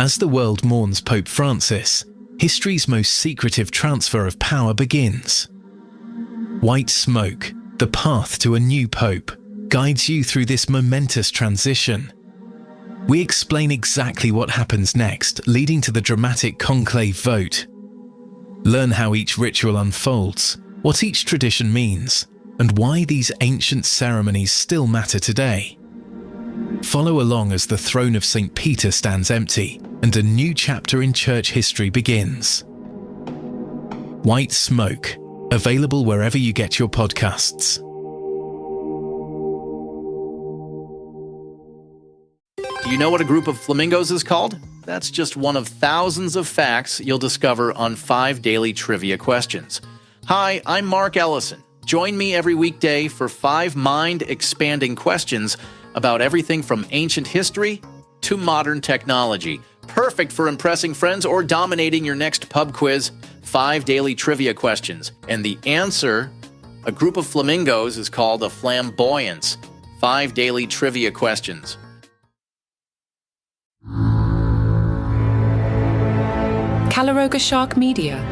As the world mourns Pope Francis, history's most secretive transfer of power begins. White Smoke, the path to a new pope, guides you through this momentous transition. We explain exactly what happens next, leading to the dramatic conclave vote. Learn how each ritual unfolds, what each tradition means, and why these ancient ceremonies still matter today. Follow along as the throne of St. Peter stands empty and a new chapter in church history begins. White Smoke, available wherever you get your podcasts. Do you know what a group of flamingos is called? That's just one of thousands of facts you'll discover on 5 daily trivia questions. Hi, I'm Mark Ellison. Join me every weekday for 5 mind-expanding questions about everything from ancient history to modern technology. Perfect for impressing friends or dominating your next pub quiz. 5 daily trivia questions. And the answer, a group of flamingos, is called a flamboyance. 5 daily trivia questions. Calaroga Shark Media.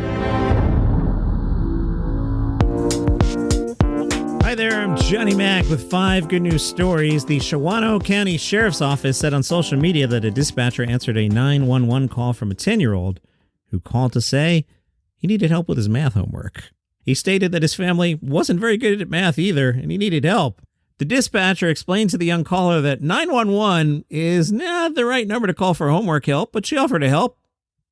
Hi there, I'm Johnny Mac with 5 good news stories. The Shawano County Sheriff's Office said on social media that a dispatcher answered a 911 call from a 10-year-old who called to say he needed help with his math homework. He stated that his family wasn't very good at math either, and he needed help. The dispatcher explained to the young caller that 911 is not the right number to call for homework help, but she offered to help.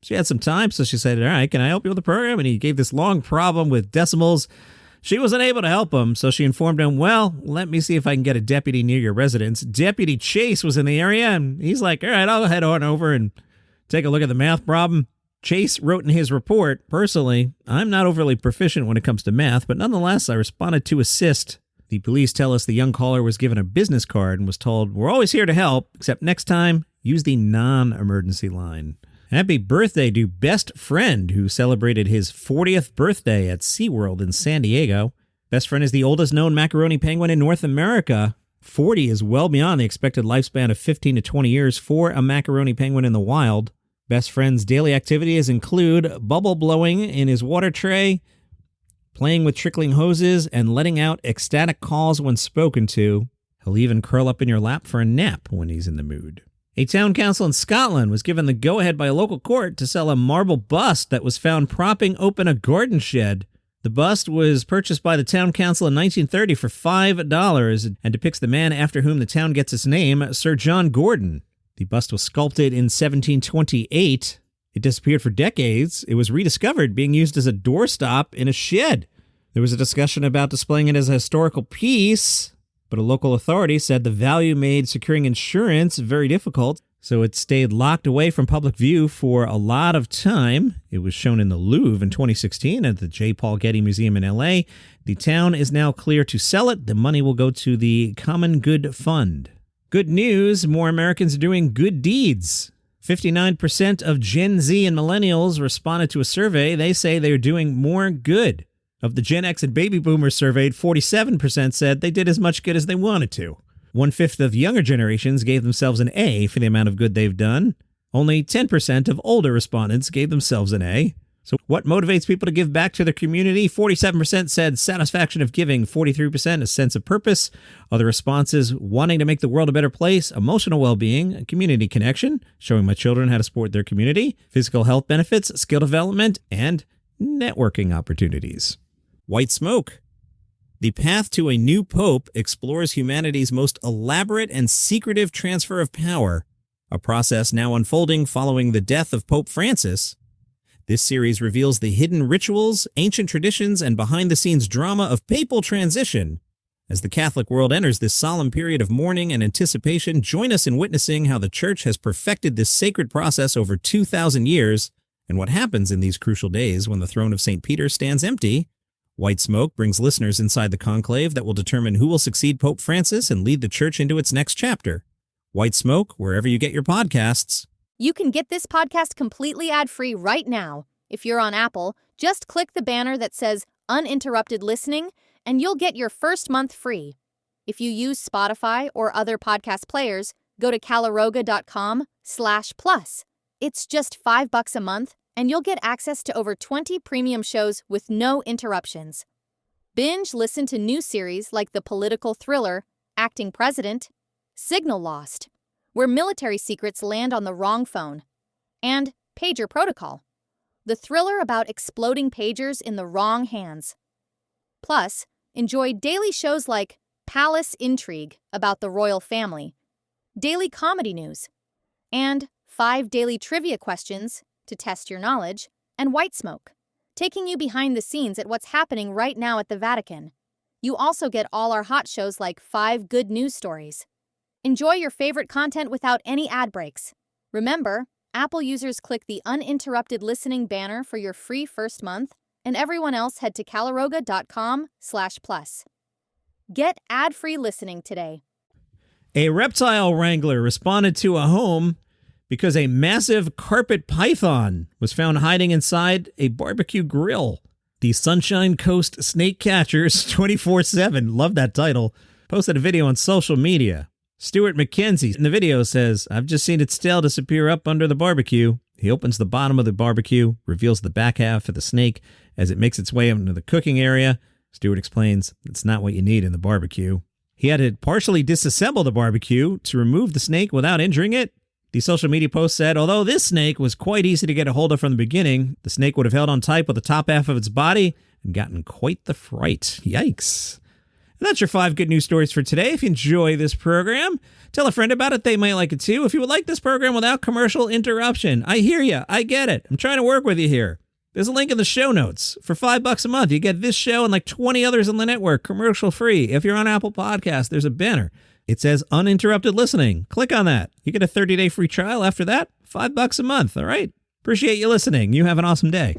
She had some time, so she said, all right, can I help you with the program? And he gave this long problem with decimals. She wasn't able to help him, so she informed him, well, let me see if I can get a deputy near your residence. Deputy Chase was in the area, and he's like, all right, I'll head on over and take a look at the math problem. Chase wrote in his report, personally, I'm not overly proficient when it comes to math, but nonetheless, I responded to assist. The police tell us the young caller was given a business card and was told, we're always here to help, except next time, use the non-emergency line. Happy birthday to Best Friend, who celebrated his 40th birthday at SeaWorld in San Diego. Best Friend is the oldest known macaroni penguin in North America. 40 is well beyond the expected lifespan of 15 to 20 years for a macaroni penguin in the wild. Best Friend's daily activities include bubble blowing in his water tray, playing with trickling hoses, and letting out ecstatic calls when spoken to. He'll even curl up in your lap for a nap when he's in the mood. A town council in Scotland was given the go-ahead by a local court to sell a marble bust that was found propping open a garden shed. The bust was purchased by the town council in 1930 for $5 and depicts the man after whom the town gets its name, Sir John Gordon. The bust was sculpted in 1728. It disappeared for decades. It was rediscovered being used as a doorstop in a shed. There was a discussion about displaying it as a historical piece, but a local authority said the value made securing insurance very difficult, so it stayed locked away from public view for a lot of time. It was shown in the Louvre in 2016 at the J. Paul Getty Museum in L.A. The town is now clear to sell it. The money will go to the Common Good Fund. Good news, more Americans are doing good deeds. 59% of Gen Z and millennials responded to a survey. They say they're doing more good. Of the Gen X and baby boomers surveyed, 47% said they did as much good as they wanted to. 1/5 of younger generations gave themselves an A for the amount of good they've done. Only 10% of older respondents gave themselves an A. So what motivates people to give back to their community? 47% said satisfaction of giving, 43% a sense of purpose. Other responses, wanting to make the world a better place, emotional well-being, a community connection, showing my children how to support their community, physical health benefits, skill development, and networking opportunities. White Smoke. The path to a new pope explores humanity's most elaborate and secretive transfer of power, a process now unfolding following the death of Pope Francis. This series reveals the hidden rituals, ancient traditions, and behind-the-scenes drama of papal transition. As the Catholic world enters this solemn period of mourning and anticipation, join us in witnessing how the Church has perfected this sacred process over 2,000 years, and what happens in these crucial days when the throne of St. Peter stands empty. White Smoke brings listeners inside the conclave that will determine who will succeed Pope Francis and lead the Church into its next chapter. White Smoke, wherever you get your podcasts. You can get this podcast completely ad-free right now. If you're on Apple, just click the banner that says Uninterrupted Listening, and you'll get your first month free. If you use Spotify or other podcast players, go to caloroga.com/plus. It's just $5 a month, and you'll get access to over 20 premium shows with no interruptions. Binge listen to new series like the political thriller Acting President, Signal Lost, where military secrets land on the wrong phone, and Pager Protocol, the thriller about exploding pagers in the wrong hands. Plus, enjoy daily shows like Palace Intrigue about the royal family, daily comedy news, and 5 daily trivia questions to test your knowledge, and White Smoke, taking you behind the scenes at what's happening right now at the Vatican. You also get all our hot shows like 5 good news stories. Enjoy your favorite content without any ad breaks. Remember, Apple users click the uninterrupted listening banner for your free first month, and everyone else head to calaroga.com/plus. Get ad-free listening today. A reptile wrangler responded to a home because a massive carpet python was found hiding inside a barbecue grill. The Sunshine Coast Snake Catchers 24/7, love that title, posted a video on social media. Stuart McKenzie in the video says, "I've just seen its tail disappear up under the barbecue." He opens the bottom of the barbecue, reveals the back half of the snake as it makes its way into the cooking area. Stuart explains, it's not what you need in the barbecue. He had to partially disassemble the barbecue to remove the snake without injuring it. The social media post said, although this snake was quite easy to get a hold of from the beginning, the snake would have held on tight with the top half of its body and gotten quite the fright. Yikes. And that's your 5 good news stories for today. If you enjoy this program, tell a friend about it. They might like it too. If you would like this program without commercial interruption, I hear you. I get it. I'm trying to work with you here. There's a link in the show notes. For $5 a month, you get this show and like 20 others on the network, commercial free. If you're on Apple Podcasts, there's a banner. It says uninterrupted listening. Click on that. You get a 30-day free trial after that. $5 a month. All right. Appreciate you listening. You have an awesome day.